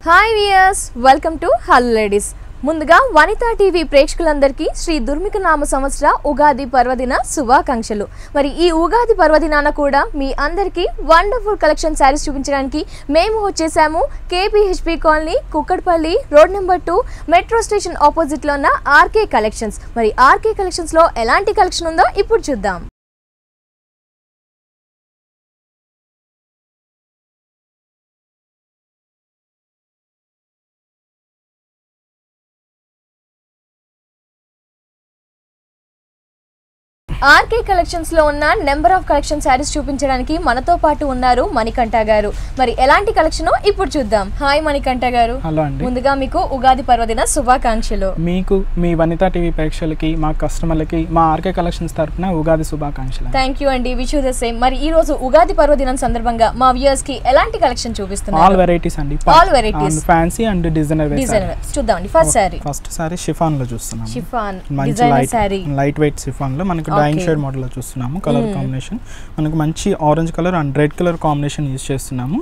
Hi viewers, welcome to hello ladies. ముందుగా Vanitha TV ప్రేక్షకులందరికీ శ్రీ దుర్మిక నామ సంవత్సర ఉగాది పర్వదిన శుభాకాంక్షలు. మరి ఈ ఉగాది పర్వదినాన కూడా మీ అందరికీ వండర్ఫుల్ కలెక్షన్ శారీస్ చూపించడానికి మేము వచ్చేసాము KPHP colony, Kukkadapalli, road number 2, metro station ఆపోజిట్లో ఉన్న ఆర్కే కలెక్షన్స్. మరి ఆర్కే కలెక్షన్స్లో ఎలాంటి కలెక్షన్ ఉందో ఇప్పుడు చూద్దాం. ఆర్కే కలెక్షన్స్ లో ఉన్న నెంబర్ ఆఫ్ కలెక్షన్ శారీస్ చూపించడానికి మనతో పాటు ఉన్నారు మణికంఠ గారు. మరి ఎలాంటి కలెక్షన్ ఇప్పుడు చూద్దాం. హాయ్ మణికంఠ గారు. హలో అండి. ముందుగా మీకు ఉగాది పర్వదిన శుభాకాంక్షలు. మీకు మీ వనితా టీవీ ప్రేక్షకులకి, మా కస్టమర్లకి మా ఆర్కే కలెక్షన్స్ తరపున ఉగాది శుభాకాంక్షలు. థ్యాంక్ యూ అండి. Wish you the same. మరి ఈ రోజు ఉగాది పర్వదినం సందర్భంగా మా వ్యూయర్స్ కి ఎలాంటి కలెక్షన్ చూపిస్తున్నారు? ఆల్ వెరైటీస్ అండి. All varieties, fancy and designer చూద్దామండి. ఫస్ట్ సారీ షిఫాన్ లో చూస్తున్నాం. Chiffon designer sorry, light weight chiffon లో మనకి డైయింగ్ షేడ్ మోడల్ లో చూస్తున్నాము. కలర్ కాంబినేషన్ మనకు మంచి orange colour and red colour combination use చేస్తున్నాము.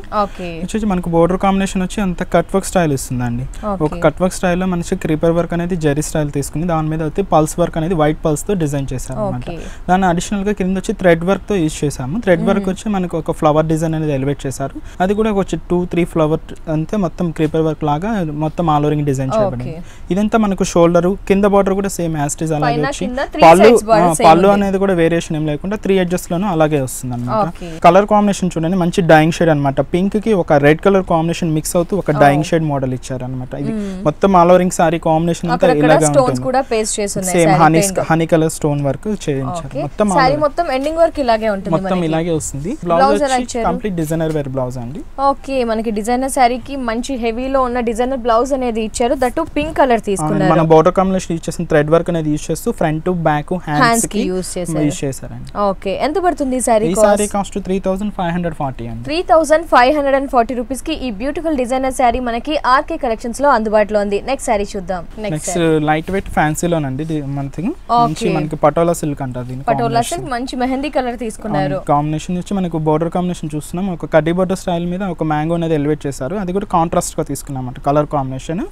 వచ్చేసి మనకు బోర్డర్ కాంబినేషన్ వచ్చి అంత కట్ వర్క్ స్టైల్ ఇస్తుందండి. ఒక కట్ వర్క్ స్టైల్ లో మంచి క్రీపర్ వర్క్ అనేది జెరీ స్టైల్ తీసుకుని దాని మీద అయితే పల్స్ వర్క్ అనేది వైట్ పల్స్ తో డిజైన్ చేశారు అనమాట. దాన్ని అడిషనల్ గా కింద వచ్చి థ్రెడ్ వర్క్ తో యూస్ చేసాము. థ్రెడ్ వర్క్ వచ్చి మనకు ఒక ఫ్లవర్ డిజైన్ అనేది ఎలివేట్ చేశారు. అది కూడా వచ్చి 2-3 ఫ్లవర్ అంతే మొత్తం క్రీపర్ వర్క్ లాగా మొత్తం ఆల్ ఓవరింగ్ డిజైన్ చేయబడింది. ఇదంతా మనకు షోల్డర్ కింద బార్డర్ కూడా సేమ్ యాజ్ ఇట్ ఇస్ అలాగే వచ్చి పళ్ళు అనేది కూడా వేరియేషన్ ఏం లేకుండా 3 ఎడ్జెస్ లోనూ అలాగే వస్తుంది అనమాట. కలర్ కాంబినేషన్ చూడండి, మంచి డైయింగ్ షేడ్ అనమాట. పింక్ కి ఒక రెడ్ కలర్ కాంబినేషన్ మిక్స్ అవుతూ ఒక డైయింగ్ షేడ్ మోడల్ ఇచ్చారు అనమాట. ఇది మొత్తం ఆల్ ఓవరింగ్ సారీ కాంబినేషన్ అంతా ఇలాగా ఉంటుంది. Same honey colour stone work చేయించారు. మొత్తం సారీ మొత్తం ఎండింగ్ వర్క్ ఇలాగే ఉంటుంది. మొత్తం ఇలాగే వస్తుంది. Blouse complete designer wear blouse అండి. ఓకే, మనకి డిజైనర్ సారీకి మంచి హెవీలో ఉన్న డిజైనర్ బ్లౌజ్ అనేది ఇచ్చారు. దట్టు పింక్ కలర్ తీసుకున్నారు. మన బోర్డర్ కాంబినేషన్ యూస్ చేసిన థ్రెడ్ వర్క్ అనేది యూస్ చేస్తూ ఫ్రంట్ బ్యాక్ హ్యాండ్స్ కి యూస్ చేశారండి. ఓకే, ఎంత పడుతుంది ఈ సారీ? ఈ సారీ కాస్ట్ 3540 అండి. 3540 రూపీస్ కి ఈ బ్యూటిఫుల్ డిజైనర్ సారీ మనకి ఆర్కే కలెక్షన్స్ లో అందుబాటులో ఉంది. నెక్స్ట్ సారీ చూద్దాం. నెక్స్ట్ లైట్ వెయిట్ ఫ్యాన్సీ లోనండి. మనకి పటోలా సిల్క్ అంటారు దీన్ని. పటోలా సిల్క్ మంచి మెహందీ కలర్ తీసుకున్నారు. కాంబినేషన్ వచ్చి మనకు బోర్డర్ కాంబినేషన్ చూస్తున్నాం. ఒక కడ్డీ బోర్డర్ స్టైల్ మీద ఒక మ్యాంగో అనేది ఎలివేట్ చేశారు. అది కూడా కాంట్రాస్ట్ గా తీసుకున్నాం అంటే కలర్ కాంబినేషన్.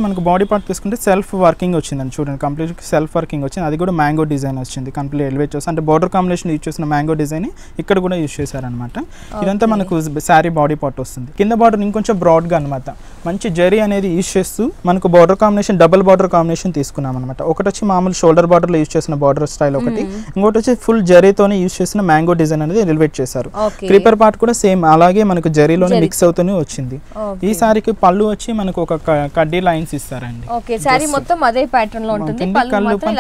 మనకు బాడీ పార్ట్ తీసుకుంటే సెల్ఫ్ వర్కింగ్ వచ్చిందండి. చూడండి, కంప్లీట్ సెల్ఫ్ వర్కింగ్ వచ్చింది. అది కూడా మ్యాంగో డిజైన్ వచ్చింది. కంప్లీట్ ఎలివేట్ చేసి అంటే బోర్డర్ కాంబినేషన్ యూజ్ చేసిన మ్యాంగో డిజైన్ ఇక్కడ కూడా యూజ్ చేశారనమాట. ఇదంతా మనకు శారీ బాడీ పార్ట్ వస్తుంది. కింద బార్డర్ ఇంకొంచెం బ్రాడ్ గా అనమాట. మంచి జరీ అనేది యూజ్ చేస్తూ మనకు border combination double border combination తీసుకున్నాం అనమాట. ఒకటి వచ్చి మామూలు షోల్డర్ బార్డర్ లో యూజ్ చేసిన బార్డర్ స్టైల్ ఒకటి, ఇంకోటి వచ్చి ఫుల్ జరీతోనే యూజ్ చేసిన మ్యాంగో డిజైన్ అనేది ఎలివేట్ చేశారు. క్రీపర్ పార్ట్ కూడా సేమ్ అలాగే మనకు జరీలోనే మిక్స్ అవుతూనే వచ్చింది. ఈ సారీకి పళ్ళు వచ్చి మనకు ఒక కడ్డీ లైన్స్ ఇస్తారండి. సారీ మొత్తం అదే ప్యాటర్న్ లో ఉంటుంది.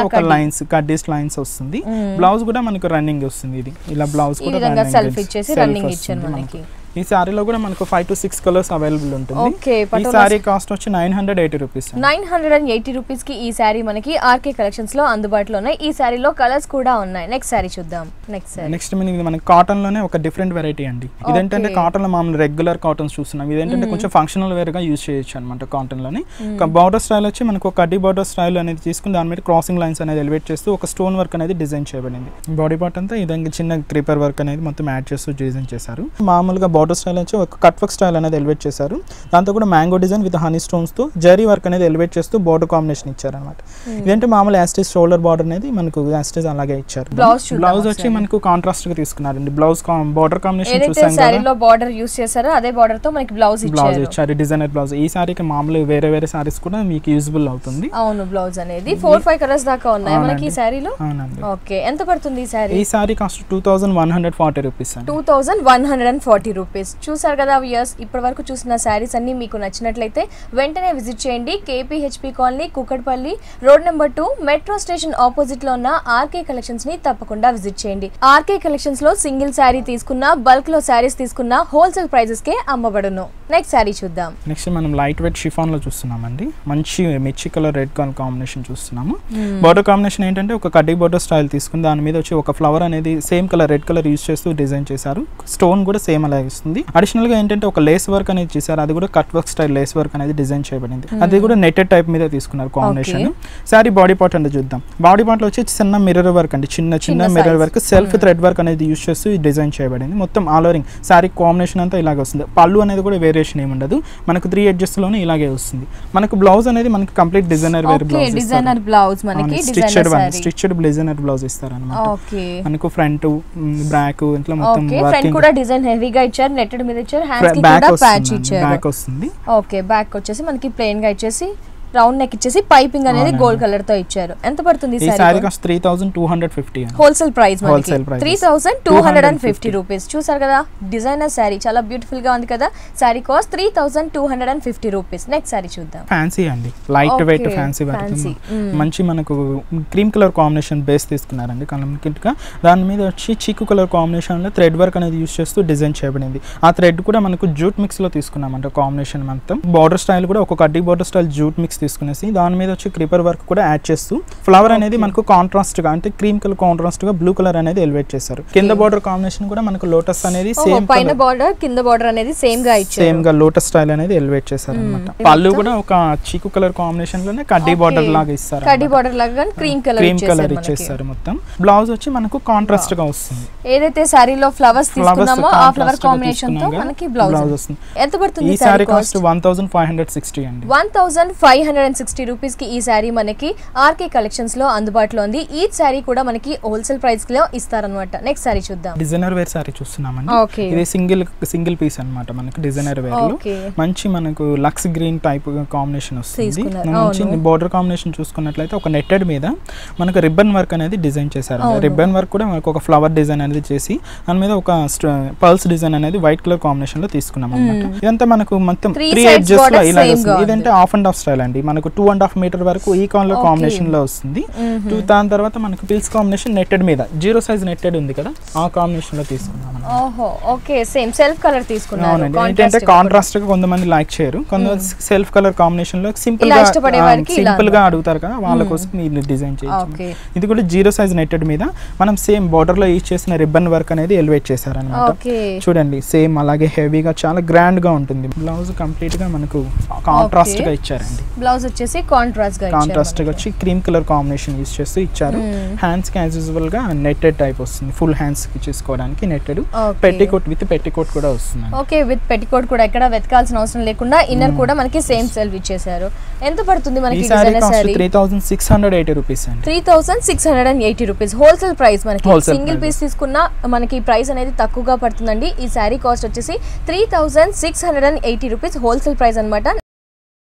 ఒక లైన్స్ కడ్డీస్ లైన్స్ వస్తుంది. బ్లౌజ్ కూడా మనకు రన్నింగ్ వస్తుంది. ఇది ఇలా బ్లౌజ్ కూడా సెల్ఫ్ ఇచ్చేసి రన్నింగ్ ఇచ్చారు మనకి. ఈ సారీలో కూడా మనకు 5 to 6 కలర్స్ అవైలబుల్ ఉంటుంది. ఈ సారీ కాస్ట్ వచ్చి 980 రూపీస్. 980 రూపీస్ కి ఈ సారీ మనకి ఆర్కే కలెక్షన్స్ లో అందుబాటులో ఉన్నాయి. ఈ సారీలో కలర్స్ కూడా ఉన్నాయి. నెక్స్ట్ సారీ చూద్దాం. నెక్స్ట్ మనకి కాటన్ లోనే ఒక డిఫరెంట్ వెరైటీ అండి. ఇదేంటంటే కాటన్ లో మామూలు రెగ్యులర్ కాటన్స్ చూస్తున్నాం. ఇదేంటంటే కొంచెం ఫంక్షనల్ వేర్ గా యూజ్ చేయొచ్చు అనమాట. కాటన్ లోనే బార్డర్ స్టైల్ వచ్చి మనకు కడ్డీ బార్డర్ స్టైల్ అనేది తీసుకుని దాని మీద క్రాసింగ్ లైన్స్ అనేది ఎలివేట్ చేస్తూ ఒక స్టోన్ వర్క్ అనేది డిజైన్ చేయబడింది. బాడీ పార్ట్ అంతా ఇదంగా చిన్న క్రీపర్ వర్క్ అనేది మొత్తం యాడ్ చేస్తూ డిజైన్ చేశారు. మామూలుగా బార్డర్ స్టైల్ నుంచి ఒక కట్ వర్క్ స్టైల్ అనేది ఎలివేట్ చేశారు. దాంతో కూడా mango design with honey stones తో జరీ వర్క్ అనేది ఎలివేట్ చేస్తూ బార్డర్ కాంబినేషన్ ఇచ్చారు అనమాట. ఇదంటే మామూలు యాస్టిస్ షోల్డర్ బార్డర్ అనేది మనకు యాస్టిస్ అలాగే ఇచ్చారు. బ్లౌజ్ వచ్చి మనకు కాంట్రాస్ట్ గా తీసుకున్నారండి. బ్లౌజ్ బార్డర్ కాంబినేషన్ చూసాం కదా, బార్డర్ యూస్ చేశారు. అదే బార్డర్ తో మనకి బ్లౌజ్ ఇచ్చారు. Designer blouse. ఈ సారీకి మామూలు వేరే సారీస్ కూడా మీకు యూజబుల్ అవుతుంది. అవును, బ్లౌజ్ అనేది 4-5 కలర్స్ దాకా ఉన్నాయి మనకి ఈ సారీలో. అవునండి. ఓకే, ఎంత పడుతుంది ఈ సారీ? ఈ సారీ కాస్ట్ 2140 రూపీస్. 2140 రూపీస్. చూసారు కదా వ్యూయర్స్, ఇప్పటి వరకు చూసిన శారీస్ అన్ని మీకు నచ్చినట్లయితే వెంటనే విజిట్ చేయండి. KPHP colony, Kukkadapalli, road number 2, metro station opposite లో ఉన్న ఆర్కే కలెక్షన్స్ ని తప్పకుండా విజిట్ చేయండి. ఆర్కే కలెక్షన్స్ లో సింగిల్ శారీ తీసుకున్నా, బల్క్ లో శారీస్ తీసుకున్నా హోల్సేల్ ప్రైజెస్ కే అమ్మబడును. నెక్స్ట్ శారీ చూద్దాం. నెక్స్ట్ మనం లైట్ వెయిట్ షిఫాన్ లో చూస్తున్నామండి. మంచి మిర్చి కలర్ రెడ్ కలర్ కాంబినేషన్ చూస్తున్నాము. బోర్డర్ కాంబినేషన్ ఏంటంటే ఒక కడ్డీ బోర్డర్ స్టైల్ తీసుకుని దాని మీద వచ్చి ఒక ఫ్లవర్ అనేది same colour red colour use చేస్తూ డిజైన్ చేశారు. స్టోన్ కూడా సేమ్ అలాగే వస్తుంది. అడిషనల్ గా ఏంటంటే ఒక లేస్ వర్క్ అనేది చేశారు, అది కూడా cut work style lace work అనేది డిజైన్ చేయబడింది. అది కూడా నెట్టెడ్ టైప్ మీద తీసుకున్నారు కాంబినేషన్. సారీ బాడీ పార్ట్ అంటే చూద్దాం. బాడీ పార్ట్ లో వచ్చి చిన్న మిర్రర్ వర్క్ అండి, చిన్న mirror work, self thread work అనేది యూస్ చేస్తూ డిజైన్ చేయబడింది. మొత్తం ఆల్ ఓవరింగ్ సారీ కాంబినేషన్ అంతా ఇలాగే వస్తుంది. పళ్ళు అనేది కూడా వేరియేషన్ ఏమి ఉండదు, మనకు 3 edges లోనే ఇలాగే వస్తుంది. మనకు బ్లౌజ్ అనేది మనకి complete designer wear blouse, designer blouse మనకి స్టిచ్డ్ డిజైనర్ బ్లౌజ్ ఇస్తారు అన్నమాట. మనకు ఫ్రంట్ బ్యాక్ ఇట్లా మొత్తం ఫ్రంట్ కూడా డిజైన్ హెవీగా ఇచ్చారు, నెట్టెడ్ మీద ఇచ్చారు, హ్యాండ్స్ కి కూడా ప్యాచ్ ఇచ్చారు. బ్యాక్ వస్తుంది. ఓకే, బ్యాక్ వచ్చేసి మనకి ప్లెయిన్ గా ఇచ్చేసి రౌండ్ నెక్ ఇచ్చేసి పైపింగ్ అనేది గోల్డ్ కలర్ తో ఇచ్చారు. ఎంత పడుతుంది ఈ సారీ కాస్ట్? 3250 హోల్సేల్ ప్రైస్ మనకి 3250 రూపీస్. చూసారు కదా డిజైనర్ సారీ చాలా బ్యూటిఫుల్ గా ఉంది కదా. Sorry cost 3250 rupees. Next sari చూద్దాం. ఫ్యాన్సీ అండి, లైట్ వెయిట్ ఫ్యాన్సీ మంచి మనకు క్రీమ్ కలర్ కాంబినేషన్ బేస్ తీసుకున్నారండి కంప్లీట్ గా. దాని మీద వచ్చి చీకు కలర్ కాంబినేషన్ లో థ్రెడ్ వర్క్ అనేది యూస్ చేస్తూ డిజైన్ చేయబడింది. ఆ థ్రెడ్ కూడా మనకు జూట్ మిక్స్ లో తీసుకున్నామంట కాంబినేషన్ మొత్తం. బార్డర్ స్టైల్ కూడా ఒక కడ్డీ బార్డర్ స్టైల్ జూట్ మిక్స్ తీసుకునేసి దాని మీద వచ్చి క్రీపర్ వర్క్ కూడా యాడ్ చేస్తూ ఫ్లవర్ అనేది మనకు కాంట్రాస్ట్ గా అంటే క్రీమ్ కలర్ కాంట్రాస్ట్ గా బ్లూ కలర్ అనేది ఎలివేట్ చేశారు. కింద బార్డర్ కాంబినేషన్ కూడా మనకు లోటస్ అనేది సేమ్, పైన బార్డర్ కింద బార్డర్ అనేది సేమ్ గా ఇచ్చారు, సేమ్ గా లోటస్ స్టైల్ అనేది ఎలివేట్ చేశారు అన్నమాట. పళ్ళు కూడా ఒక చీకు కలర్ కాంబినేషన్ లోనే కడ్డీ బార్డర్ లాగా ఇస్తారు, కడ్డీ బార్డర్ లాగా క్రీమ్ కలర్ ఇచ్చేసారు మొత్తం. బ్లౌజ్ వచ్చి మనకు కాంట్రాస్ట్ గా వస్తుంది. ఏదైతే సారీలో ఫ్లవర్స్ తీసుకున్నామో ఆ ఫ్లవర్ కాంబినేషన్ తో మనకి బ్లౌజ్ వస్తుంది. ఎంత పడుతుంది ఈ సారీ కాస్ట్? 1560 అండి. 1560 రూపీస్ కి ఈ సారీ మనకి ఆర్కే కలెక్షన్స్ లో అందుబాటులో ఉంది. ఈ సారీ కూడా మనకి హోల్సేల్ ప్రైస్ లో ఇస్తారన్నమాట. నెక్స్ట్ సారీ చూద్దాం. డిజైనర్ వేర్ సారీ చూస్తున్నామండి. ఇది సింగిల్ పీస్ అన్నమాట మనకి డిజైనర్ వేర్ లో. మంచి మనకు లక్స్ గ్రీన్ టైప్ కాంబినేషన్ వస్తుంది. మంచి బోర్డర్ కాంబినేషన్ చూసుకున్నట్లయితే ఒక నెట్టెడ్ మీద మనకు రిబ్బన్ వర్క్ అనేది డిజైన్ చేశారు. రిబ్బన్ వర్క్ కూడా మనకు ఒక ఫ్లవర్ డిజైన్ అనేది చేసి దాని మీద ఒక పర్ల్స్ డిజైన్ అనేది వైట్ కలర్ కాంబినేషన్ లో తీసుకున్నాం అన్నమాట. ఇదంతా మనకు మొత్తం 3 edges లో ఇలా వస్తుంది. ఇదంటే హాఫ్ అండ్ హాఫ్ స్టైల్ అండి, మనకు 2.5 మీటర్ వరకు ఈ కలర్ కాంబినేషన్ లో వస్తుంది. దాని తర్వాత మనకు పిల్స్ కాంబినేషన్ నెట్టెడ్ మీద 0 సైజ్ నెట్టెడ్ ఉంది కదా, ఆ కాంబినేషన్ లో తీసుకున్నాం. ఓకే, సేమ్ సెల్ఫ్ కలర్ తీసుకున్నాం. అవునండి, ఏంటంటే కాంట్రాస్ట్ గా కొంతమంది లైక్ చేయరు, కొంతమంది సెల్ఫ్ కలర్ కాంబినేషన్ లో సింపుల్ గా అడుగుతారు కదా, వాళ్ళ కోసం మీరు డిజైన్ చేయొచ్చు. ఇది కూడా 0 సైజ్ నెట్టెడ్ మీద మనం సేమ్ బోర్డర్ లో యూజ్ చేసిన రిబ్బన్ వర్క్ అనేది ఎలివేట్ చేశారు అన్నమాట. చూడండి సేమ్ అలాగే హెవీగా చాలా గ్రాండ్ గా ఉంటుంది. బ్లౌజ్ కంప్లీట్ గా మనకు కాంట్రాస్ట్ గా ఇచ్చారండి. బ్లౌజ్ వచ్చేసి కాంట్రాస్ట్ గా వచ్చి క్రీమ్ కలర్ కాంబినేషన్ యూస్ చేస్తూ ఇచ్చారు. హ్యాండ్స్ కి యాజ్ యూజువల్ గా నెట్టెడ్ టైప్ వస్తుంది, ఫుల్ హ్యాండ్స్ కి చేసుకోవడానికి నెట్టెడ్. పెట్టికోట్ విత్ పెట్టికోట్ కూడా వస్తుంది. ఓకే, విత్ పెట్టికోట్ కూడా ఎక్కడ వెతకాల్సిన అవసరం లేకుండా ఇన్నర్ కూడా మనకి సేమ్ సెల్ఫ్ ఇచ్చేసారు. ఎంత పడుతుంది మనకి ఈ సారీ? 3680 రూపీస్ అండి. 3680 రూపీస్ హోల్సేల్ ప్రైస్. మనకి సింగిల్ పీస్ తీసుకున్నా మనకి ప్రైస్ అనేది తక్కువగా పడుతుందండి. ఈ సారీ కాస్ట్ వచ్చేసి 3680 రూపీస్ హోల్సేల్ ప్రైస్ అన్నమాట.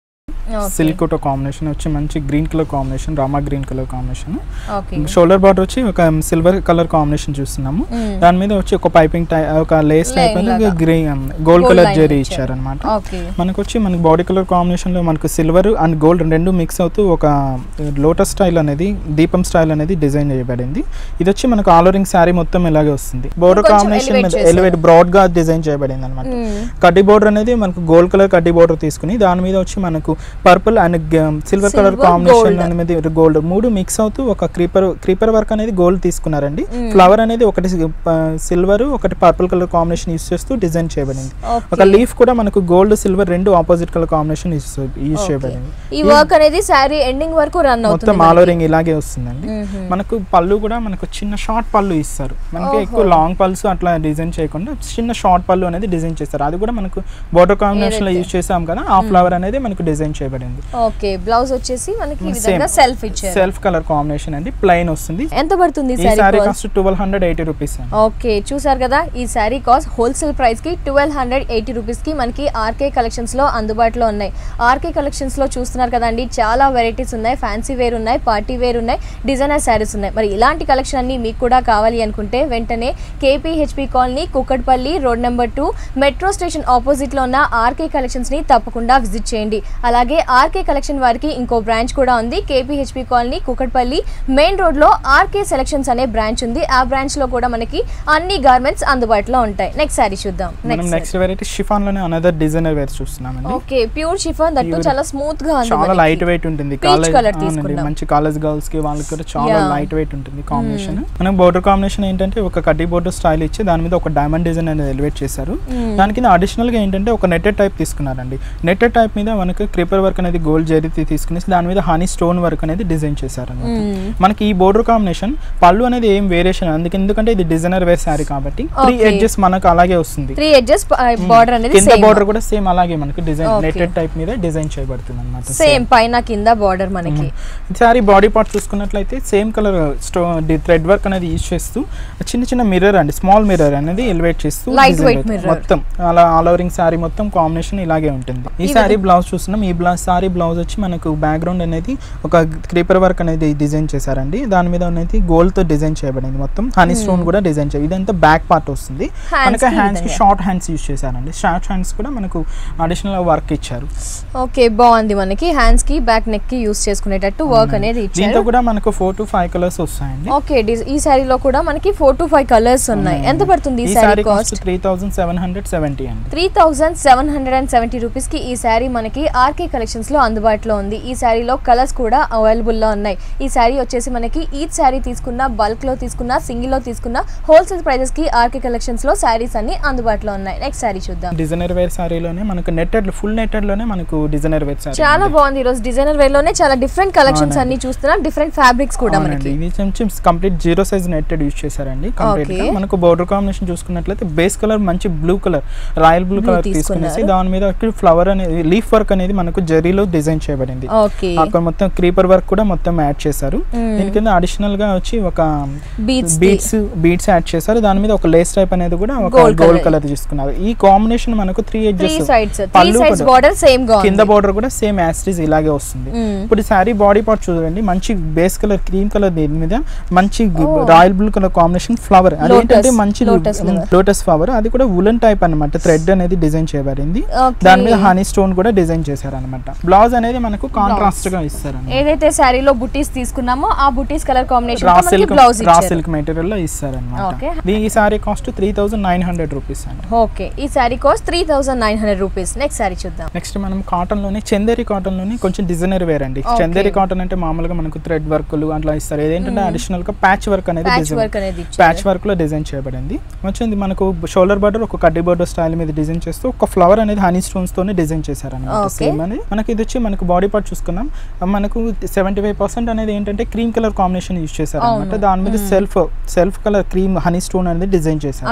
సిల్క్ తో కాంబినేషన్ వచ్చి మంచి green colour combination, Rama green colour combination. Shoulder border వచ్చి ఒక సిల్వర్ కలర్ కాంబినేషన్ చూస్తున్నాము. దాని మీద వచ్చి ఒక పైపింగ్ ఒక Lay's type green gold colour zari ఇచ్చారనమాట. మనకు వచ్చి మనకి బాడీ కలర్ కాంబినేషన్ లో మనకు సిల్వర్ అండ్ గోల్డ్ రెండు మిక్స్ అవుతూ ఒక లోటస్ స్టైల్ అనేది, దీపం స్టైల్ అనేది డిజైన్ చేయబడింది. ఇది వచ్చి మనకు ఆల్ ఓవరింగ్ శారీ మొత్తం ఇలాగే వస్తుంది. బోర్డర్ కాంబినేషన్ ఎలివేట్ బ్రాడ్ గా డిజైన్ చేయబడింది అనమాట. కడ్డీ బోర్డర్ అనేది మనకు గోల్డ్ కలర్ కడ్డీ బోర్డర్ తీసుకుని దాని మీద వచ్చి మనకు purple and silver colour combination అనేది గోల్డ్ మూడు మిక్స్ అవుతూ ఒక క్రీపర్ వర్క్ అనేది గోల్డ్ తీసుకున్నారండి. ఫ్లవర్ అనేది ఒకటి సిల్వర్ ఒకటి పర్పుల్ కలర్ కాంబినేషన్ యూస్ చేస్తూ డిజైన్ చేయబడింది. ఒక లీఫ్ కూడా మనకు గోల్డ్ సిల్వర్ రెండు ఆపోజిట్ కలర్ కాంబినేషన్ యూస్ చేయబడింది. ఈ వర్క్ అనేది సారీ ఎండింగ్ వరకు రన్ అవుతుంది, మొత్తం ఆల్ ఓవరింగ్ ఇలాగే వస్తుందండి. మనకు పళ్ళు కూడా మనకు చిన్న షార్ట్ పళ్ళు ఇస్తారు, మనకి ఎక్కువ లాంగ్ పల్స్ అట్లా డిజైన్ చేయకుండా చిన్న షార్ట్ పళ్ళు అనేది డిజైన్ చేస్తారు. అది కూడా మనకు బోర్డర్ కాంబినేషన్ లో యూస్ చేసాం కదా, ఆ ఫ్లవర్ అనేది మనకు డిజైన్ చేయబడింది. ఓకే, బ్లౌజ్ వచ్చేసి మనకి ఈ విధంగా సెల్ఫ్ ఇచ్చారు, సెల్ఫ్ కలర్ కాంబినేషన్ అండి, ప్లెయిన్ వస్తుంది. ఎంత పడుతుంది ఈ సారీ కాస్ట్ 1280 రూపీస్. ఓకే, చూసారు కదా ఈ సారీ కాస్ట్ హోల్సేల్ ప్రైస్ కి 1280 రూపీస్ కి మనకి ఆర్కే కలెక్షన్స్ లో అందుబాటులో ఉన్నాయి. ఆర్కే కలెక్షన్స్ లో చూస్తున్నారు కదండి, చాలా వెరైటీస్ ఉన్నాయి, ఫ్యాన్సీ వేర్ ఉన్నాయి, పార్టీ వేర్ ఉన్నాయి, డిజైనర్ శారీస్ ఉన్నాయి. మరి ఇలాంటి కలెక్షన్ అన్ని మీకు కూడా కావాలి అనుకుంటే వెంటనే KPHP colony, Kukatpally road number 2 metro station opposite లో ఉన్న ఆర్కే కలెక్షన్స్ ని తప్పకుండా విజిట్ చేయండి. అలాగే అలాగే ఆర్కే కలెక్షన్ వారికి ఇంకో బ్రాంచ్ కూడా ఉంది. KPHP colony Kukatpally main road లో ఆర్కే సెలక్షన్స్ అనే బ్రాంచ్ ఉంది. ఆ బ్రాంచ్ లో కూడా మనకి అన్ని గార్మెంట్స్ అందుబాటులో ఉంటాయి. నెక్స్ట్ సారీ చూద్దాం. నెక్స్ట్ వెరైటీ షిఫాన్ లోనే అనదర్ డిజైనర్ వేర్ చూస్తున్నామండి. ఓకే, ప్యూర్ షిఫాన్, దట్టు చాలా స్మూత్ గా ఉంది, చాలా లైట్ వెయిట్ ఉంటుంది. మంచి కాలేజ్ గర్ల్స్ కి వాళ్ళకి కూడా చాలా లైట్ వెయిట్ ఉంటుంది కాంబినేషన్. మనం బోర్డర్ కాంబినేషన్ ఏంటంటే ఒక కడ్డీ బోర్డర్ స్టైల్ ఇచ్చి దాని మీద ఒక డైమండ్ డిజైన్ అనేది ఎలివేట్ చేశారు. దాని కింద అడిషనల్ గా ఏంటంటే ఒక నెట్టెడ్ టైప్ తీసుకున్నారండి. నెట్టెడ్ టైప్ మీద మనకి క్రీపర్ వర్క్ అనేది గోల్డ్ జరీ తీసుకుని దాని మీద హనీ స్టోన్ వర్క్ అనేది డిజైన్ చేశారు. మనకి ఈ బోర్డర్ కాంబినేషన్ పళ్ళు అనేది ఏం వేరియేషన్ ఎందుకంటే ఇది డిజైనర్ వేర్ శారీ కాబట్టి 3 ఎడ్జెస్ మనకు అలాగే వస్తుంది. 3 ఎడ్జెస్ బోర్డర్ అనేది కింద బోర్డర్ కూడా సేమ్ అలాగే మనకి డిజైన్ నెట్టెడ్ టైప్ మీద డిజైన్ చేయబడుతుంది అన్నమాట. సేమ్ పైన కింద బోర్డర్ మనకి. సారీ బాడీ పార్ట్ చూసుకున్నట్లయితే సేమ్ కలర్ థ్రెడ్ వర్క్ అనేది యూజ్ చేస్తూ చిన్న చిన్న మిర్రర్ అండి, స్మాల్ మిర్రర్ అనేది ఎలివేట్ చేస్తూ మొత్తం అలా ఆల్ ఓవరింగ్ సారీ మొత్తం కాంబినేషన్ ఇలాగే ఉంటుంది. ఈ సారీ బ్లౌజ్ చూస్తున్నాం. ఈ సారీ బ్లౌజ్ వచ్చి మనకు బ్యాక్గ్రౌండ్ అనేది ఒక క్రీపర్ వర్క్ అనేది డిజైన్ చేశారండి. దాని మీద అనేది గోల్డ్ తో డిజైన్ చేయబడింది. మొత్తం హనీ స్టోన్ కూడా డిజైన్ చేయాలి. ఇదంతా బ్యాక్ పార్ట్ వస్తుంది. మనకి హ్యాండ్స్ కి షార్ట్ హ్యాండ్స్ యూజ్ చేశారండి. షార్ట్ హ్యాండ్స్ కూడా మనకు అడిషనల్ వర్క్ ఇచ్చారు. ఓకే, బాగుంది. మనకి హ్యాండ్స్ కి బ్యాక్ నెక్ కి యూజ్ చేసుకునేటట్టు వర్క్ అనేది ఇచ్చారు. దీంతో కూడా మనకు 4 to 5 కలర్స్ వస్తాయండి. ఓకే, ఈ సారీలో కూడా మనకి 4 to 5 కలర్స్ ఉన్నాయి. ఎంత పడుతుంది ఈ సారీ కాస్ట్? 3770 అండి. 3770 రూపీస్ కి ఈ సారీ మనకి ఆర్కే కలెక్షన్స్ లో అందుబాటులో ఉంది. ఈ సారీలో కలర్స్ కూడా అవైలబుల్ లో ఉన్నాయి. ఈ సారీ వచ్చేసి మనకి ఈచ్ సారీ తీసుకున్న, బల్క్ లో తీసుకున్న, సింగిల్ లో తీసుకున్న హోల్సేల్ ప్రైజెస్ కి ఆర్కే కలెక్షన్స్ లో సారీస్ అన్ని అందుబాటులో ఉన్నాయి. నెక్స్ట్ సారీ చూద్దాం. డిజైనర్ వేర్ సారీలోనే మనకు నెట్టెడ్ ఫుల్ నెట్టెడ్ లోనే మనకు డిజైనర్ వేర్ సారీ చాలా బాగుంది. ఈ రోజు డిజైనర్ వేర్ లోనే చాలా డిఫరెంట్ కలెక్షన్స్ అన్ని చూస్తున్నాం. డిఫరెంట్ ఫ్యాబ్రిక్స్ కూడా మనకి. ఇది కంప్లీట్ 0 సైజ్ నెట్టెడ్ యూజ్ చేశారండి. కంప్లీట్ గా మనకు బోర్డర్ కాంబినేషన్ చూసుకున్నట్లయితే బేస్ కలర్ మంచి blue colour, royal blue colour తీసుకునేసి దాని మీద ఫ్లవర్ అనేది లీఫ్ వర్క్ అనేది మనకు జరీలో డిజైన్ చేయబడింది. అక్కడ మొత్తం క్రీపర్ వర్క్ కూడా మొత్తం యాడ్ చేశారు. దీని కింద అడిషనల్ గా వచ్చి ఒక బీడ్స్ యాడ్ చేశారు. దాని మీద ఒక లేస్ టైప్ అనేది కూడా ఒక గోల్డ్ కలర్ తీసుకున్నారు. ఈ కాంబినేషన్ మనకు 3 ఎడ్జెస్ కింద బోర్డర్ కూడా సేమ్ యాస్టీస్ ఇలాగే వస్తుంది. ఇప్పుడు సారీ బాడీ పార్ట్ చూడండి, మంచి బేస్ కలర్ క్రీమ్ కలర్ దీని మీద మంచి royal blue colour combination flower అదేంటంటే మంచి లోటస్ ఫ్లవర్, అది కూడా వులెన్ టైప్ అన్నమాట. థ్రెడ్ అనేది డిజైన్ చేయబడింది. దాని మీద హనీ స్టోన్ కూడా డిజైన్ చేశారు అనమాట. బ్లౌజ్ అనేది మనకు కాంట్రాస్ట్ గా ఇస్తారు. ఏదైతే సారీలో బుటీస్ తీసుకున్నామో ఆ బుటీస్ colour combination raw silk material లో ఇస్తారు అనమాట. ఈ సారీ కాస్ట్ 3900 రూపీస్ అండి. ఓకే, ఈ sorry cost 3900 rupees. Next sari చూద్దాం. నెక్స్ట్ మనం కాటన్ లోనే చందేరి కాటన్ లోనే కొంచెం డిజైనర్ వేర్ అండి. చందేరి కాటన్ అంటే మామూలుగా మనకు థ్రెడ్ వర్క్లు అట్లా ఇస్తారు. ఏంటంటే అడిషనల్ గా ప్యాచ్ వర్క్ అనేది ప్యాచ్ వర్క్ లో డిజైన్ చేయబడింది. వచ్చింది మనకు షోల్డర్ బార్డర్ ఒక కడ్డీ బార్డర్ స్టైల్ మీద డిజైన్ చేస్తూ ఒక ఫ్లవర్ అనేది హనీ స్టోన్స్ తోనే డిజైన్ చేశారు అన్నమాట. సేమ్ అనేది మనకి ఇది వచ్చి మనకు బాడీ పార్ట్ చూసుకున్నాం. మనకు 75% అనేది ఏంటంటే క్రీమ్ కలర్ కాంబినేషన్ యూజ్ చేశారు అనమాట. దాని మీద self colour cream honey stone అనేది డిజైన్ చేశారు.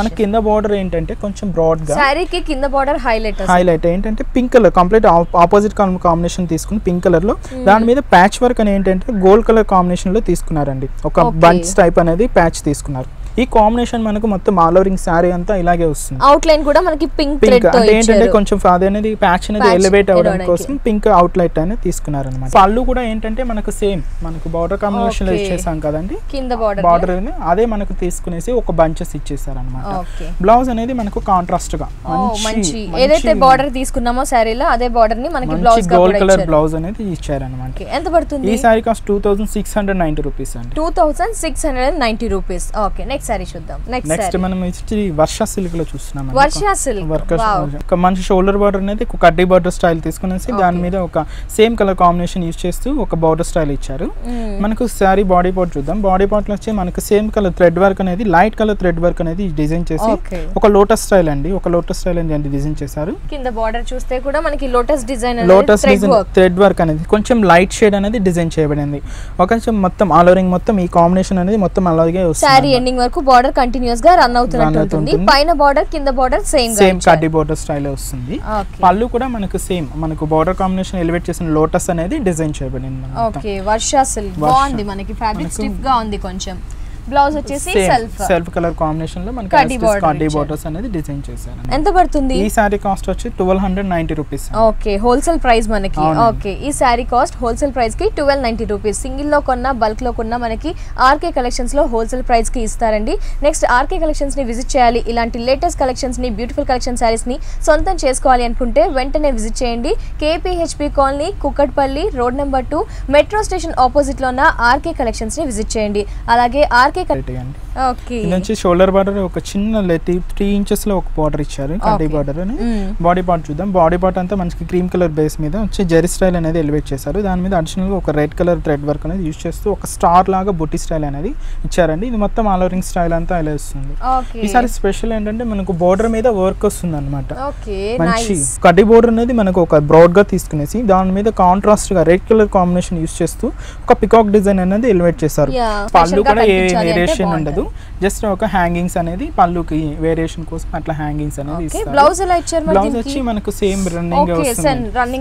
మన కింద బార్డర్ ఏంటంటే కొంచెం బ్రాడ్ గా సారీకి కింద బార్డర్ హైలైట్ ఏంటంటే pink colour complete opposite combination తీసుకుని పింక్ కలర్ లో దాని మీద ప్యాచ్ వర్క్ అని ఏంటంటే గోల్డ్ కలర్ కాంబినేషన్ లో తీసుకున్నారండి. ఒక బంచ్ టైప్ అనేది ప్యాచ్ తీసుకున్నారు. ఈ కాంబినేషన్ మనకు మొత్తం ఆల్ ఓవరింగ్ సారీ అంతా ఇలాగే వస్తుంది. అవుట్ లైన్ కూడా మనకి పింక్ థ్రెడ్ తో ఏంటంటే కొంచెం అది అనేది ప్యాచ్ అనేది ఎలివేట్ అవ్వడం కోసం పింక్ అవుట్ లైట్ అనేది తీసుకున్నారు అన్నమాట. పళ్ళు కూడా ఏంటంటే మనకు సేమ్ మనకు బార్డర్ కాంబినేషన్ లో ఇచ్చేసాం కదండి, కింద బార్డర్ అదే మనకు తీసుకునేసి ఒక బంచెస్ ఇచ్చేసారు అన్నమాట. బ్లౌజ్ అనేది మనకు కాంట్రాస్ట్ గా మంచి ఏదైతే బార్డర్ తీసుకున్నామో సారీలో అదే బార్డర్ ని మనకి బ్లౌజ్ గా గోల్డ్ కలర్ బ్లౌజ్ అనేది ఇచ్చారు అన్నమాట. ఎంత పడుతుంది ఈ సారీ కాస్ట్ 2690 రూపీస్ అండి. 2690 రూపీస్. ఓకే, నెక్స్ట్ సారీ చూద్దాం. నెక్స్ట్ మనం వర్ష సిల్క్ లో చూస్తున్నాం. వర్ష సిల్క్ ఒక మంచి షోల్డర్ బార్డర్ అనేది ఒక కడ్డీ బార్డర్ స్టైల్ తీసుకునేసి దాని మీద ఒక సేమ్ కలర్ కాంబినేషన్ యూజ్ చేస్తూ ఒక బార్డర్ స్టైల్ ఇచ్చారు. మనకు సారీ బాడీ పార్ట్ చూద్దాం. బాడీ పార్ట్ లో వచ్చి మనకు సేమ్ కలర్ థ్రెడ్ వర్క్ అనేది లైట్ కలర్ థ్రెడ్ వర్క్ అనేది డిజైన్ చేసి ఒక లోటస్ స్టైల్ అండి, ఒక లోటస్ స్టైల్ అనేది డిజైన్ చేశారు. కింద బార్డర్ చూస్తే కూడా మనకి లోటస్ డిజైన్ థ్రెడ్ వర్క్ అనేది కొంచెం లైట్ షేడ్ అనేది డిజైన్ చేయబడింది. ఒక మొత్తం ఆల్ ఓవరింగ్ మొత్తం ఈ కాంబినేషన్ అనేది మొత్తం అలాగే వస్తుంది. సారీ ఎండింగ్ వరకు బార్డర్ కంటిన్యూస్ గా రన్ అవుతున్నట్టు ఉంటుంది. పైన బార్డర్ కింద బార్డర్ సేమ్ కడ్డీ బార్డర్ స్టైల్ వస్తుంది. పళ్ళు కూడా మనకు సేమ్ మనకు బార్డర్ కాంబినేషన్ ఎలివేట్ చేసిన లోటస్ అనేది డిజైన్ చేయబడింది. ఓకే, వర్ష సిల్క్ బాగుంది. మనకి ఫ్యాబ్రిక్ స్టిఫ్ గా ఉంది కొంచెం. బ్లౌజ్ వచ్చేసి సెల్ఫ్ కలర్ కాంబినేషన్ లో మనకి కడ్డీ బోర్డర్స్ అనేది డిజైన్ చేశారు. ఎంత పడుతుంది? ఈ సారీ కాస్ట్ వచ్చి 1290 రూపీస్. ఓకే, హోల్సేల్ ప్రైస్ మనకి. ఓకే, ఈ సారీ కాస్ట్ హోల్సేల్ ప్రైస్ కి 1290 రూపీస్. సింగిల్ లో కొన్నా బల్క్ లో కొన్నా మనకి ఆర్కే కలెక్షన్స్ లో హోల్సేల్ ప్రైస్ కి ఇస్తారండి. నెక్స్ట్ ఆర్కే కలెక్షన్స్ ని విజిట్ చేయాలి, ఇలాంటి లేటెస్ట్ కలెక్షన్స్ ని బ్యూటిఫుల్ కలెక్షన్ సారీస్ ని సొంతం చేసుకోవాలి అనుకుంటే వెంటనే విజిట్ చేయండి. KPHB colony, Kukatpally road number 2 metro station opposite లో ఉన్న ఆర్కే కలెక్షన్స్ ని విజిట్ చేయండి. అలాగే ఆర్కే షోల్డర్ బార్డర్ ఒక చిన్న 3 ఇంచెస్ లో ఒక బార్డర్ ఇచ్చారు, కడ్డీ బార్డర్ అని. బాడీ పార్ట్ చూద్దాం. బాడీ పార్ట్ అంతా మనకి క్రీమ్ కలర్ బేస్ మీద వచ్చి జెరీ స్టైల్ అనేది ఎలివేట్ చేశారు. దాని మీద అడిషనల్ గా ఒక రెడ్ కలర్ థ్రెడ్ వర్క్ అనేది యూజ్ చేస్తూ ఒక స్టార్ లాగా బుట్టి స్టైల్ అనేది ఇచ్చారండి. ఇది మొత్తం ఆల్ ఓవరింగ్ స్టైల్ అంతా ఇలా వస్తుంది. ఈసారి స్పెషల్ ఏంటంటే మనకు బోర్డర్ మీద వర్క్ వస్తుంది అనమాట. మంచి కడ్డీ బోర్డర్ అనేది మనకు ఒక బ్రాడ్ గా తీసుకునేసి దాని మీద కాంట్రాస్ట్ గా రెడ్ కలర్ కాంబినేషన్ యూజ్ చేస్తూ ఒక పికాక్ డిజైన్ అనేది ఎలివేట్ చేశారు. పళ్ళు కూడా ఏ వేరియేషన్ ఉండదు, జస్ట్ ఒక హ్యాంగింగ్స్ అనేది పళ్ళుకి వేరియేషన్ కోసం అట్లా హ్యాంగింగ్స్ అనేది ఇస్తారు. బ్లౌజ్ ఎలా ఇచ్చారు? బ్లౌజ్ వచ్చి మనకు సేమ్ రన్నింగ్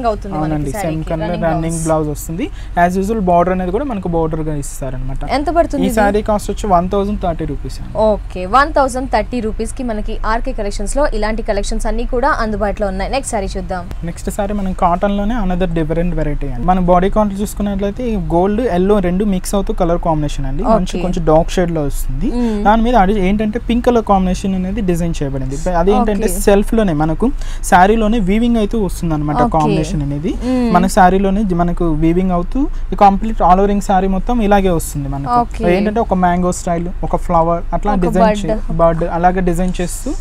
వస్తుంది. అవునండి, సేమ్ కలర్ రన్నింగ్ బ్లౌజ్ వస్తుంది. యాజ్ యూజువల్ బార్డర్ అనేది కూడా మనకు బార్డర్ గా ఇస్తారు అనమాట. ఎంత పడుతుంది? ఈ సారీ కాస్ట్ వచ్చి 1030 రూపీస్. ఓకే, 1030 రూపీస్ కి మనకి ఆర్కే కలెక్షన్స్ లో ఇలాంటి కలెక్షన్స్ అన్ని కూడా అందుబాటులో ఉన్నాయి. నెక్స్ట్ సారీ చూద్దాం. నెక్స్ట్ సారీ మనం కాటన్ లోనే అనదర్ డిఫరెంట్ వెరైటీ అండి. మన బాడీ కౌంట్ చూసుకున్నట్లయితే గోల్డ్ ఎల్లో రెండు మిక్స్ అవుతూ కలర్ కాంబినేషన్ అండి. కొంచెం డార్క్ షేడ్ లో వస్తుంది. దాని మీద ఏంటంటే పింక్ కలర్ కాంబినేషన్ అనేది డిజైన్ చేయబడింది. అదేంటంటే సెల్ఫ్ లోనే మనకు శారీలోనే వీవింగ్ అయితే వస్తుంది అనమాట. కాంబినేషన్ అనేది మన శారీలోనే మనకు వీవింగ్ అవుతూ కంప్లీట్ ఆల్ ఓవరింగ్ శారీ మొత్తం ఇలాగే వస్తుంది మనకు. ఏంటంటే ఒక మ్యాంగో స్టైల్, ఒక ఫ్లవర్ అట్లా డిజైన్ బర్డ్ అలాగే డిజైన్ చేస్తూ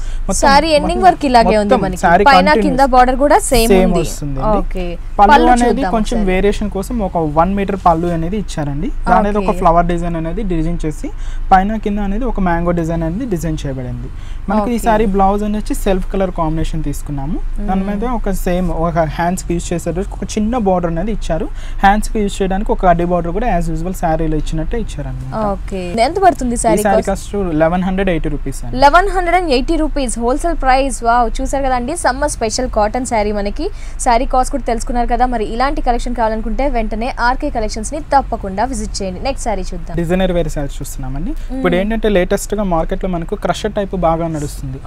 సారీ ఎండింగ్ వర్క్ ఇలాగే ఉంది మనకి. పైన కింద బార్డర్ కూడా సేమ్ వస్తుంది. పళ్ళు అనేది కొంచెం వేరియేషన్ కోసం ఒక 1 మీటర్ పళ్ళు అనేది ఇచ్చారండి. దాని అనేది ఒక ఫ్లవర్ డిజైన్ అనేది డిజైన్ చేసి పైన కింద అనేది ఒక మ్యాంగో డిజైన్ అనేది డిజైన్ చేయబడింది. మనకి ఈ సారీ బ్లౌజ్ అనేది సెల్ఫ్ కలర్ కాంబినేషన్ తీసుకున్నాము. దాని మీద ఒక సేమ్ ఒక హ్యాండ్స్ కి యూజ్ చేసేది ఒక చిన్న బార్డర్ అనేది ఇచ్చారు. హ్యాండ్స్ కి యూజ్ చేయడానికి ఒక అడ్డీ బార్డర్ కూడా యాజ్ యూజువల్ సారీలో ఇచ్చినట్టే ఇచ్చారు అన్నమాట. ఎంత పడుతుంది sorry cost? 1180 rupees. 1180 rupees wholesale price. Wow, చూసారు కదండి, సమ్మర్ స్పెషల్ కాటన్ సారీ. మనకి సారీ కాస్ట్ కూడా తెలుసుకున్నారు కదా. మరి ఇలాంటి కలెక్షన్ కావాలనుకుంటే వెంటనే ఆర్కే కలెక్షన్స్ ని తప్పకుండా విజిట్ చేయండి. నెక్స్ట్ సారీ చూద్దాం. డిజైనర్ వేర్ సారీస్ చూస్తున్నామండి. ఇప్పుడు ఏంటంటే లేటెస్ట్ గా మార్కెట్ లో మనకు క్రషర్ టైప్ బాగా నడుస్తుంది.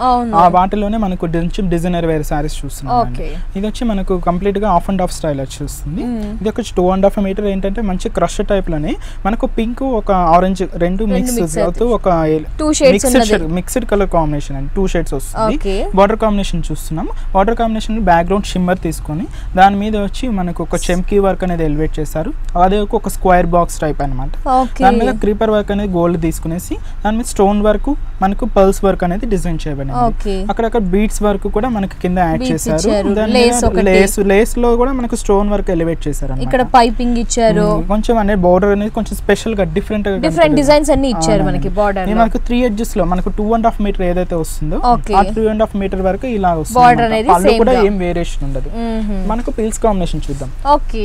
ఆ వాటిలోనే మనకు డిజైనర్ వేర్ సారీస్ చూస్తున్నాం. ఇది వచ్చి మనకు కంప్లీట్ గా ఆఫ్ అండ్ ఆఫ్ స్టైల్ వచ్చి వస్తుంది. ఇది ఒక 2.5 మీటర్ ఏంటంటే మంచి క్రషర్ టైప్ లోనే మనకు పింక్ ఒక ఆరెంజ్ రెండు మిక్స్ అవుతూ ఒక మిక్స్డ్ కలర్ కాంబినేషన్ అండి. 2 షేడ్స్ వస్తుంది. బార్డర్ కాంబినేషన్ చూస్తున్నాం. బార్డర్ కాంబినేషన్ బ్యాక్గ్రౌండ్ షిమ్మర్ తీసుకొని దాని మీద వచ్చి మనకు ఒక చెమ్కీ వర్క్ అనేది ఎలివేట్ చేశారు. అదే ఒక స్క్వేర్ బాక్స్ టైప్ అనమాట. దాని మీద క్రీపర్ వర్క్ అనేది గోల్డ్ తీసుకునేసి దాని మీద స్టోన్ వర్క్ మనకు పర్ల్స్ వర్క్ అనేది డిజైన్ చేయబడింది. అక్కడక్కడ బీడ్స్ వర్క్ కూడా మనకి కింద యాడ్ చేశారు. లేస్ లో కూడా మనకు స్టోన్ వర్క్ ఎలివేట్ చేశారు. ఇక్కడ పైపింగ్ ఇచ్చారు. కొంచెం అనేది బోర్డర్ అనేది కొంచెం స్పెషల్ గా డిఫరెంట్ డిజైన్స్ అన్ని ఇచ్చారు మనకి. బోర్డర్ మనకు 3 ఎడ్జెస్ లో మనకు 2.5 మీటర్ ఏదైతే వస్తుందో ఆ 2.5 మీటర్ వరకు ఇలా వస్తుంది. పళ్ళు కూడా ఏం వేరియేషన్ ఉండదు. మనకు పిల్స్ కాంబినేషన్ చూద్దాం. ఓకే,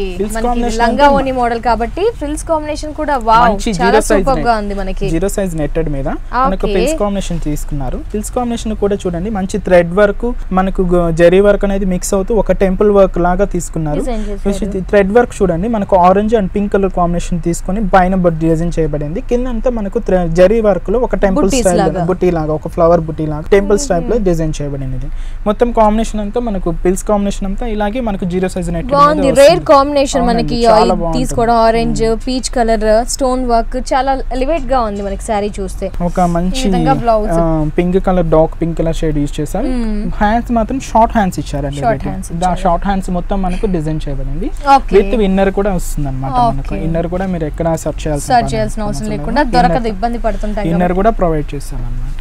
లంగా ఓని మోడల్ కాబట్టి ఫ్రిల్స్ కాంబినేషన్ కూడా వావ్ చాలా సూపర్ గా ఉంది మనకి. 0 సైజ్ నెట్టెడ్ మీద మనకు పిల్స్ కాంబినేషన్ తీసుకున్నారు. పిల్స్ కాంబినేషన్ కూడా చూడండి మంచి థ్రెడ్ వర్క్ మనకు జరీ వర్క్ అనేది మిక్స్ అవుతూ ఒక టెంపుల్ వర్క్ లాగా తీసుకున్నారు. థ్రెడ్ వర్క్ చూడండి మనకు orange and pink colour combination తీసుకొని పైన డిజైన్ చేయబడింది. కింద అంతా మనకు జరీ వర్క్ లో ఒక టెంపుల్ స్టైల్ బుట్టి లాగా ఒక ఫ్లవర్ బుట్టి లాగా టెంపుల్స్ టైప్ లో డిజైన్ చేయబడింది. మొత్తం కాంబినేషన్ అంతా మనకు పిల్స్ కాంబినేషన్ అంతా ఇలాగే మనకు 0 సైజ్ నెట్టెడ్ బాగుంది. రేర్ కాంబినేషన్ మనకి తీసుకోవడం. Orange peach colour stone work చాలా ఎలివేట్ గా ఉంది మనకి సారీ చూస్తే. ఒక మంచి pink colour dark pink colour shade use చేశారు. హ్యాండ్స్ మాత్రం షార్ట్ హ్యాండ్స్ ఇచ్చారండి. షార్ట్ హ్యాండ్స్ మొత్తం మనకు డిజైన్ చేయబడింది. విత్ ఇన్నర్ కూడా వస్తుంది అనమాట. మనకు ఇన్నర్ కూడా మీరు ఎక్కడ సర్చ్ చేయాల్సిన అవసరం లేకుండా దొరకదు, ఇబ్బంది పడుతుంటాయి. ఇన్నర్ కూడా ప్రొవైడ్ చేస్తాం అన్నమాట.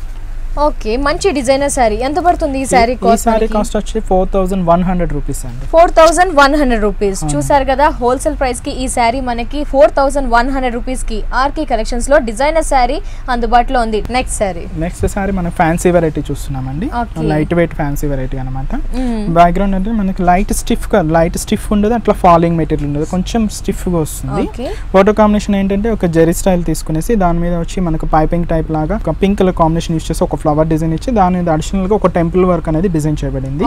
ఓకే, మంచి డిజైనర్ సారీ. ఎంత పడుతుంది ఈ సారీ కాస్ట్? ఈ సారీ కాస్ట్ వచ్చి 4100 రూపీస్ అండి. 4100 రూపీస్. చూసారు కదా, హోల్సేల్ ప్రైస్ కి ఈ సారీ మనకి 4100 రూపీస్ కి ఆర్కే కలెక్షన్స్ లో డిజైనర్ సారీ అందుబాటులో ఉంది. నెక్స్ట్ సారీ మనం ఫ్యాన్సీ వెరైటీ చూస్తున్నామండి. లైట్ వెయిట్ ఫ్యాన్సీ వెరైటీ అన్నమాట. బ్యాక్గ్రౌండ్ అంటే మనకి లైట్ స్టిఫ్ ఉండదు, అట్లా ఫాలింగ్ మెటీరియల్ ఉండదు, కొంచెం స్టిఫ్ గా వస్తుంది. వాటర్ కాంబినేషన్ ఏంటంటే ఒక జెరీ స్టైల్ తీసుకునేసి దాని మీద వచ్చి మనకు పైపింగ్ టైప్ లాగా పింక్ కలర్ కాంబినేషన్ యూస్ చేసి ఒక ఫ్లవర్ డిజైన్ ఇచ్చి దాని మీద అడిషనల్ గా ఒక టెంపుల్ వర్క్ అనేది డిజైన్ చేయబడింది.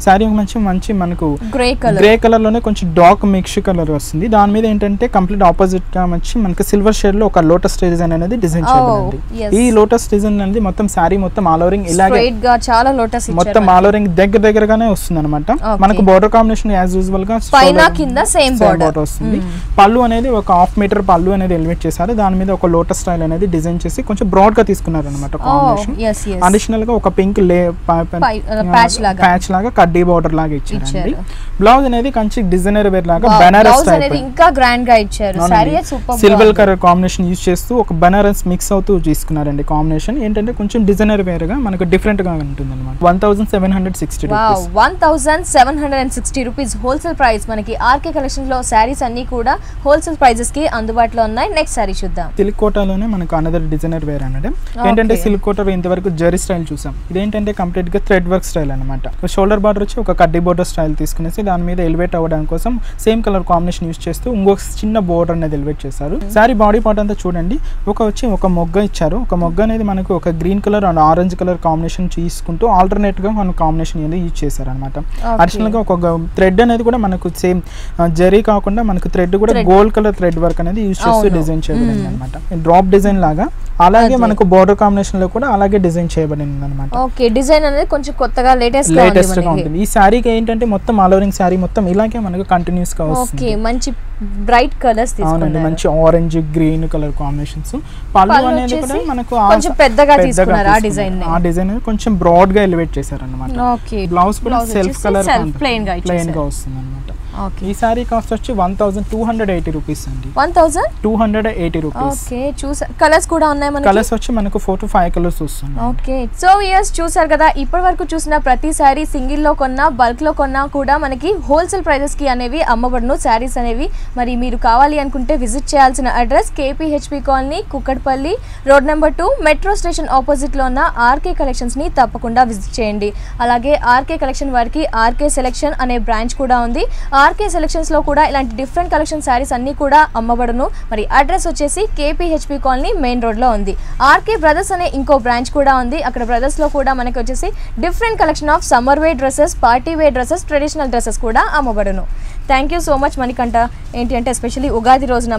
సారీ మంచి మనకు గ్రే కలర్ లోనే కొంచెం డార్క్ మిక్స్ కలర్ వస్తుంది. దాని మీద ఏంటంటే కంప్లీట్ ఆపోజిట్ గా వచ్చి మనకి సిల్వర్ షేడ్ లో ఒక లోటస్ డిజైన్ అనేది డిజైన్ చేయబడింది. ఈ లోటస్ డిజైన్ అనేది మొత్తం సారీ మొత్తం ఆల్ ఓవరింగ్ ఇలాగే చాలా లోటస్ మొత్తం ఆల్ ఓవరింగ్ దగ్గరగానే వస్తుంది అనమాట. మనకు బోర్డర్ కాంబినేషన్ యాజ్ యూజువల్ గా పైన కింద సేమ్ బోర్డర్ వస్తుంది. పళ్ళు అనేది ఒక 1/2 మీటర్ పళ్ళు అనేది ఎలివేట్ చేశారు. దాని మీద ఒక లోటస్ స్టైల్ అనేది డిజైన్ చేసి కొంచెం బ్రాడ్ గా తీసుకున్నారు అనమాట కాంబినేషన్. అడిషనల్ గా ఒక పింక్ ప్యాచ్ లాగా కడ్డీ బోర్డర్ లాగా ఇచ్చారండి. బ్లౌజ్ అనేది కొంచెం డిజైనర్ వేర్ లాగా బనారస్ టైప్ ఇంకా గ్రాండ్ గా ఇచ్చారు. Sorry super silver colour combination use చేస్తూ ఒక బనారస్ మిక్స్ అవుతూ తీసుకున్నారండి. కాంబినేషన్ ఏంటంటే కొంచెం డిజైనర్ వేర్ గా మనకు డిఫరెంట్ గా ఉంటుంది అనమాట. 1760 రూపీస్. 1760 rupees wholesale price. మనకి ఆర్కే కలెక్షన్ లో సారీస్ అన్ని కూడా హోల్సేల్ ప్రైజెస్ కి అందుబాటులో ఉన్నాయి. నెక్స్ట్ సారీ చూద్దాం. సిల్క్ కోటాలోనే మనకు అనదర్ డిజైనర్ వేర్ అన్నది. ఏంటంటే సిల్క్ కోటాలో ఇంతవరకు జరీ స్టైల్ చూసాం. ఇదేంటంటే కంప్లీట్ గా థ్రెడ్ వర్క్ స్టైల్ అనమాట. షోల్డర్ బార్డర్ వచ్చి ఒక కడ్డీ బోర్డర్ స్టైల్ తీసుకునేసి దాని మీద ఎలివేట్ అవ్వడానికి కోసం సేమ్ కలర్ కాంబినేషన్ యూజ్ చేస్తూ ఇంకొక చిన్న బోర్డర్ అనేది ఎలివేట్ చేశారు. సారీ బాడీ పార్ట్ అంతా చూడండి ఒక మొగ్గ ఇచ్చారు. ఒక మొగ్గ అనేది మనకు ఒక green colour and orange colour combination తీసుకుంటూ ఆల్టర్నేట్ గా మన కాంబినేషన్ అనేది యూజ్ చేశారు అనమాట. అడిషనల్ గా ఒక థ్రెడ్ అనేది కూడా మనకు సేమ్ జరీ కాకుండా మనకు థ్రెడ్ కూడా గోల్డ్ కలర్ థ్రెడ్ వర్క్ అనేది యూజ్ చేస్తూ డిజైన్ చేయబడింది అనమాట. డ్రాప్ డిజైన్ లాగా అలాగే మనకు బోర్డర్ కాంబినేషన్ లో కూడా అలాగే డిజైన్ చేయబడింది అనమాట. ఓకే, డిజైన్ అనేది కొంచెం కొత్తగా లేటెస్ట్ గా ఉంటుంది. ఈ సారీకి ఏంటంటే మొత్తం ఆల్ ఓవరింగ్ సారీ మొత్తం ఇలాగే మనకు కంటిన్యూస్ గా వస్తుంది. ఓకే, మంచి బ్రైట్ కలర్స్ తీసుకున్నారు. మంచి ఆరెంజ్ గ్రీన్ కలర్ కాంబినేషన్స్. పళ్ళు అనేది కూడా మనకు కొంచెం పెద్దగా తీసుకున్నారు. ఆ డిజైన్ కొంచెం బ్రాడ్ గా ఎలివేట్ చేశారు అన్నమాట. ఓకే, బ్లౌజ్ కూడా సెల్ఫ్ కలర్ ప్లెయిన్ గా వస్తుంది అన్నమాట. ఈ సారీ కాస్ట్ వచ్చి 1280 రూపీస్ అండి. 1280 రూపీస్. ఓకే, కలర్స్ కూడా ఉన్నాయి మనకి. కలర్స్ వచ్చి మనకు 4 to 5 కలర్స్ వస్తున్నాయి. ఓకే, సో ఇయర్స్ చూసారు కదా. ఇప్పటి వరకు చూసిన ప్రతి సారీ సింగిల్ లో కొన్నా బల్క్ లో కొన్నా కూడా మనకి హోల్సేల్ ప్రైజెస్ కి అనేవి అమ్మబడును సారీస్ అనేవి. మరి మీరు కావాలి అనుకుంటే విజిట్ చేయాల్సిన address KPHB colony, Kukatpally road number 2, metro station opposite లో ఉన్న ఆర్కే కలెక్షన్స్ ని తప్పకుండా విజిట్ చేయండి. అలాగే ఆర్కే కలెక్షన్ వారికి ఆర్కే సెలెక్షన్ అనే బ్రాంచ్ కూడా ఉంది. ఆర్కే సెలెక్షన్స్ లో కూడా ఇలాంటి డిఫరెంట్ కలెక్షన్ సారీస్ అన్ని కూడా అమ్మబడును. మరి అడ్రస్ వచ్చేసి కేపీహెచ్పి కాలనీ మెయిన్ రోడ్ లో ఉంది. ఆర్కే బ్రదర్స్ అనే ఇంకో బ్రాంచ్ కూడా ఉంది. అక్కడ బ్రదర్స్ లో కూడా మనకి వచ్చేసి different collection of summer wear dresses, party wear dresses, traditional dresses కూడా అమ్మబడును. Thank you so much Manikanta. ఏంటి అంటే ఎస్పెషల్లీ ఉగాది రోజున